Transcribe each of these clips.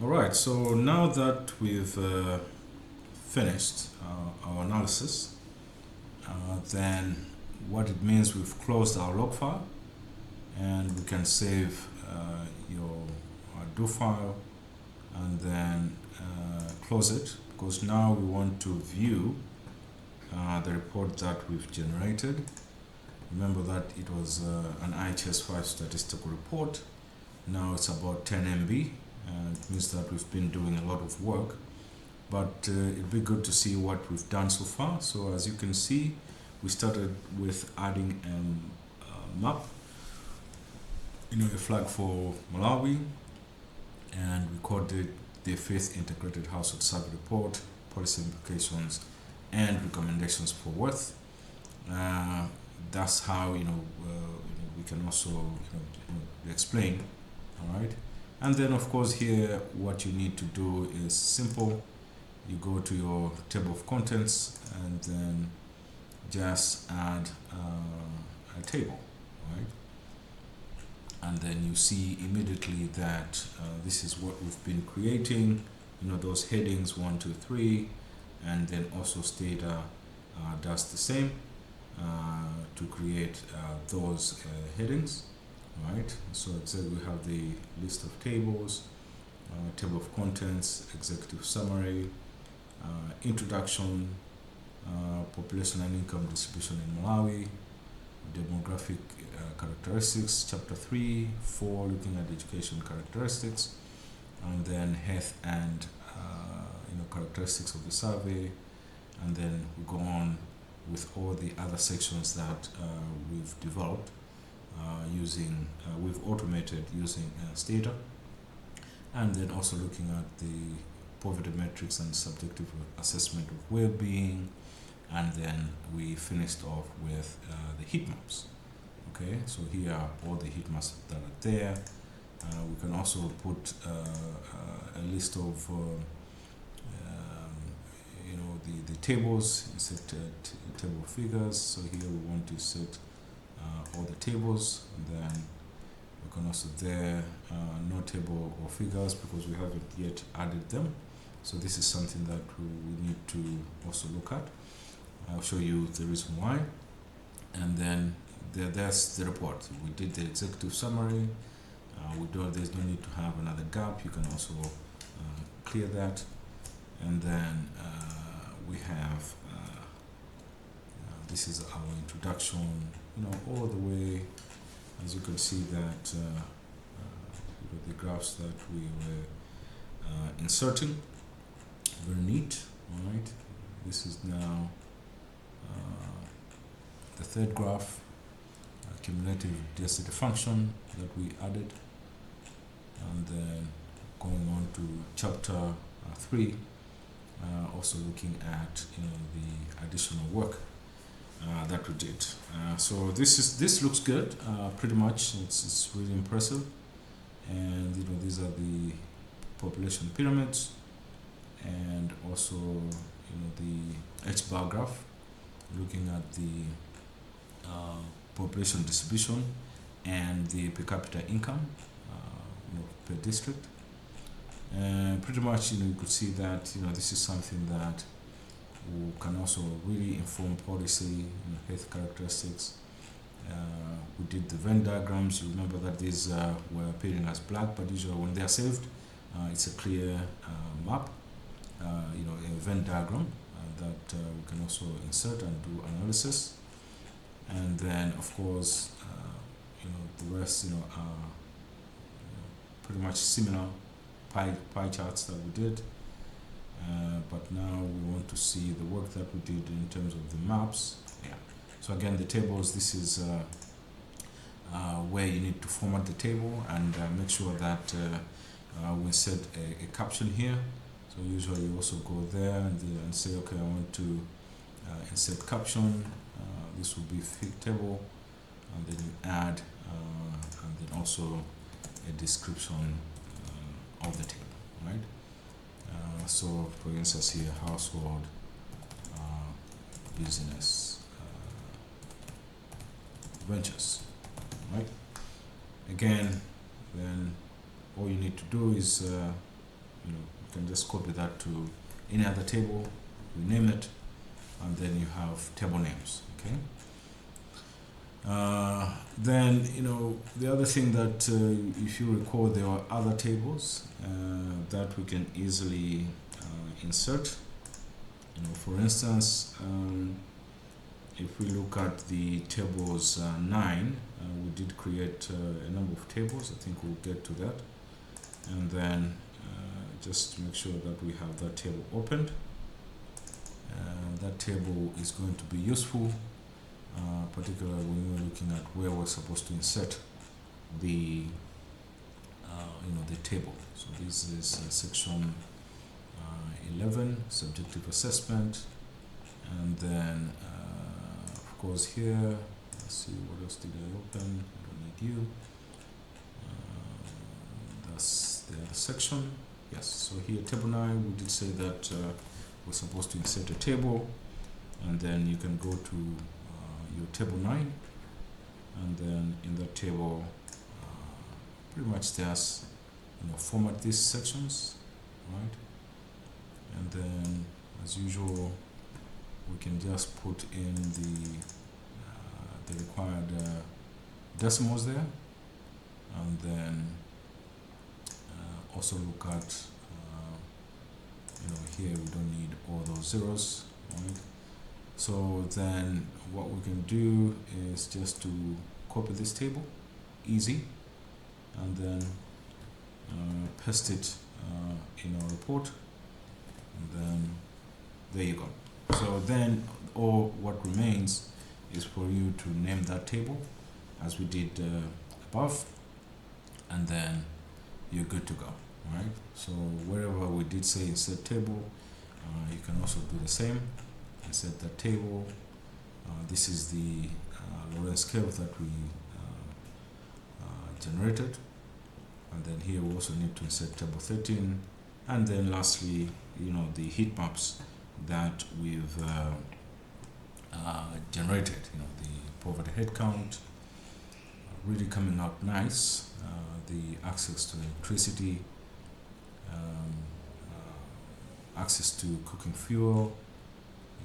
All right, so now that we've finished our analysis, then what it means we've closed our log file and we can save your do file and then close it because now we want to view the report that we've generated. Remember that it was an IHS 5 statistical report. Now it's about 10 MB. It means that we've been doing a lot of work, but it'd be good to see what we've done so far. So as you can see, we started with adding a map, a flag for Malawi, and recorded the fifth integrated household survey report, policy implications, and recommendations for worth. Uh, that's how we can also explain. All right, and then of course here what you need to do is simple. You go to your table of contents and then just add a table, right? And then you see immediately that this is what we've been creating. Those headings 1, 2, 3, and then also Stata does the same to create those headings, right? So it says we have the list of tables, table of contents, executive summary, introduction, population and income distribution in Malawi, demographic characteristics, chapter 3, 4, looking at education characteristics, and then health and characteristics of the survey, and then we go on with all the other sections that we've developed we've automated using Stata, and then also looking at the poverty metrics and subjective assessment of well-being, and then we finished off with the heat maps. Okay, so here are all the heat maps that are there. We can also put a list of the tables, insert table figures. So here we want to insert all the tables, and then we can also there no table or figures because we haven't yet added them. So this is something that we need to also look at. I'll show you the reason why, and then there's the report. We did the executive summary. There's no need to have another gap. You can also clear that, and then we have this is our introduction. All the way, as you can see that the graphs that we were inserting, very neat. All right, this is now the third graph, cumulative density function that we added, and then going on to chapter 3, also looking at the additional work that we did. So this looks good. Pretty much, it's really impressive, and these are the population pyramids, and also the H bar graph, looking at the population distribution and the per capita income per district. And pretty much, you could see that this is something that can also really inform policy, health characteristics. We did the Venn diagrams. You remember that these were appearing as black, but usually when they are saved, it's a clear map, a Venn diagram that we can also insert and do analysis. And then, of course, the rest, are pretty much similar pie charts that we did. But now we want to see the work that we did in terms of the maps. Yeah. So again, the tables. This is where you need to format the table and make sure that we set a caption here. So usually you also go there and say, okay, I want to insert caption. This will be fit table, and then you add and then also a description of the table, right? So for instance here, household business ventures, right? Again, then all you need to do is you can just copy that to any other table, rename it, and then you have table names. Okay. Then the other thing that if you recall, there are other tables that we can easily insert. For instance, if we look at the tables 9, we did create a number of tables. I think we'll get to that, and then just make sure that we have that table opened. That table is going to be useful, particularly when we're looking at where we're supposed to insert the the table. So this is section 11, subjective assessment, and then of course here, let's see, what else did I open? I don't need you. That's the other section. Yes, so here table 9, we did say that we're supposed to insert a table, and then you can go to your table 9, and then in that table pretty much there's format these sections, right? And then as usual we can just put in the required decimals there, and then also look at here we don't need all those zeros, right? So then what we can do is just to copy this table, easy, and then paste it in our report, and then there you go. So then all what remains is for you to name that table as we did above, and then you're good to go, right? So wherever we did say insert table, you can also do the same. Insert that table. This is the Lorentz curve that we generated, and then here we also need to insert table 13, and then lastly the heat maps that we've generated, the poverty head count, really coming out nice, the access to electricity, access to cooking fuel,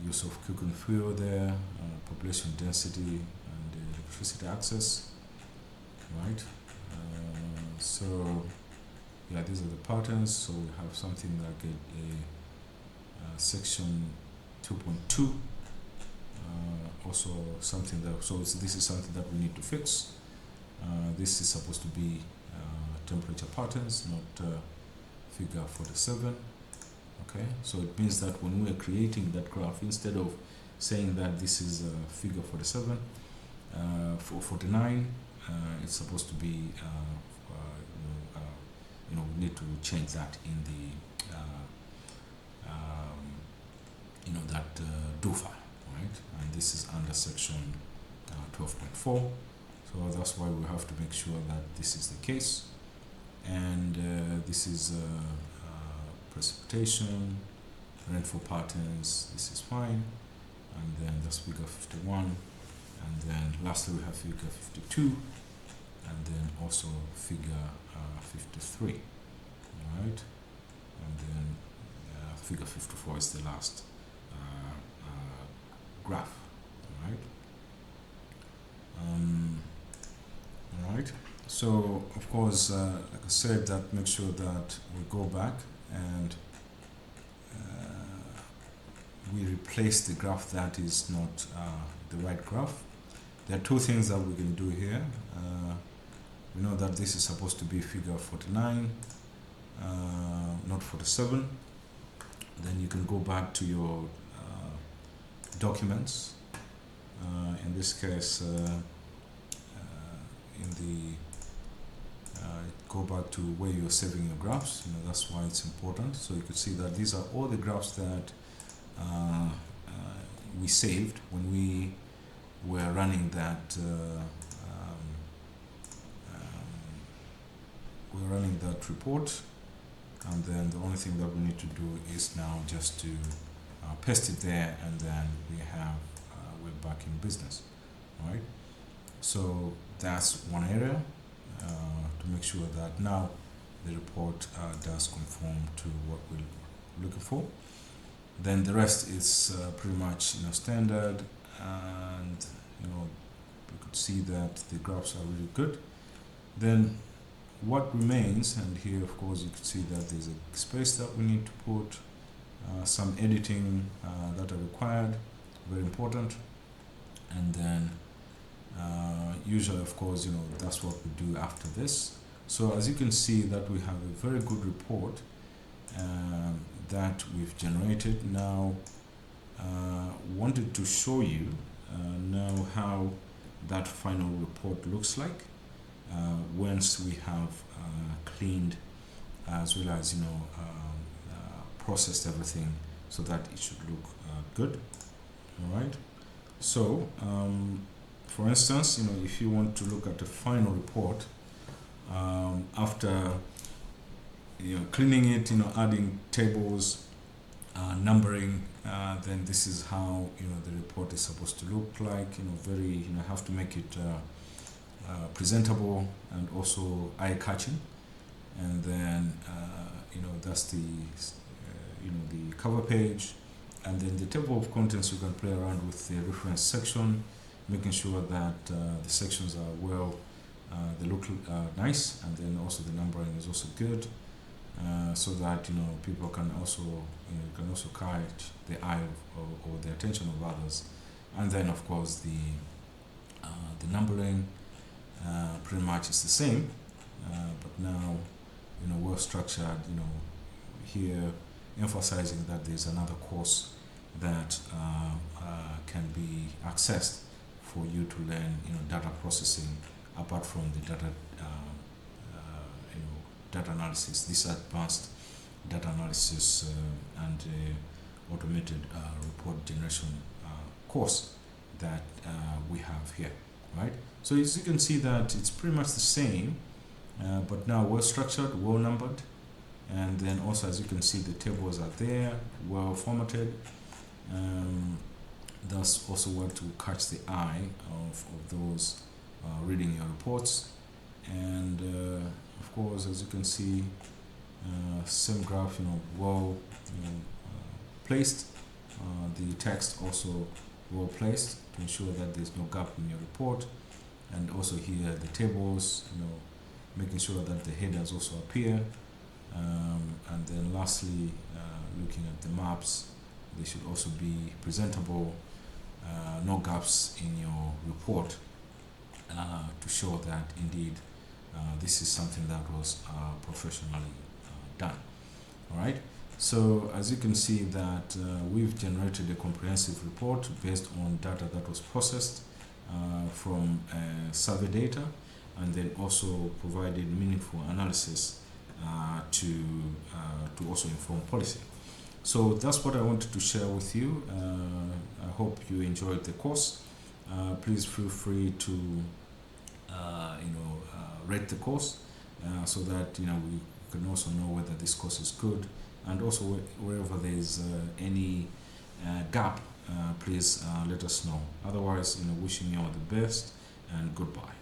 use of cooking fuel there, population density, and electricity access, right? So yeah, these are the patterns. So we have something like a section 2.2, also something that, so this is something that we need to fix. This is supposed to be temperature patterns, not figure 47. Okay, so it means that when we are creating that graph, instead of saying that this is figure 47 for 49, it's supposed to be we need to change that in the that do file, right? And this is under section 12.4, so that's why we have to make sure that this is the case. And this is precipitation, rainfall patterns, this is fine, and then that's figure 51, and then lastly we have figure 52, and then also figure 53, right? And then figure 54 is the last graph, right? Alright, so of course, like I said, that make sure that we go back and we replace the graph that is not the right graph. There are two things that we can do here. We know that this is supposed to be figure 49, not 47. Then you can go back to your documents. In this case, in the go back to where you're saving your graphs. That's why it's important. So you could see that these are all the graphs that we saved when we were running that report, and then the only thing that we need to do is now just to paste it there, and then we're back in business, right? So that's one area to make sure that now the report does conform to what we're looking for. Then the rest is pretty much standard, and you could see that the graphs are really good. Then what remains, and here of course you can see that there's a space that we need to put, some editing that are required, very important. And then usually of course that's what we do after this. So as you can see that we have a very good report that we've generated. Now wanted to show you now how that final report looks like once we have cleaned as well as processed everything so that it should look good. All right, so for instance, if you want to look at the final report after cleaning it, adding tables, numbering, then this is how the report is supposed to look like. Very have to make it presentable and also eye-catching. And then that's the the cover page, and then the table of contents. You can play around with the reference section, making sure that the sections are well, they look nice, and then also the numbering is also good, so that people can also catch the eye or the attention of others. And then of course the numbering pretty much is the same, but now well structured. Here emphasizing that there's another course that can be accessed for you to learn data processing apart from the data analysis, this advanced data analysis and automated report generation course that we have here, right? So as you can see that it's pretty much the same, but now well structured, well numbered, and then also as you can see the tables are there, well formatted. That's also what to catch the eye of those reading your reports. And of course, as you can see, same graph, well placed. The text also well placed to ensure that there's no gap in your report. And also here the tables, making sure that the headers also appear. And then lastly, looking at the maps, they should also be presentable, no gaps in your report, to show that indeed this is something that was professionally done. All right, so as you can see that we've generated a comprehensive report based on data that was processed from survey data, and then also provided meaningful analysis to also inform policy. So that's what I wanted to share with you. I hope you enjoyed the course. Please feel free to rate the course so that we can also know whether this course is good, and also wherever there is any gap, please let us know. Otherwise, wishing you all the best and goodbye.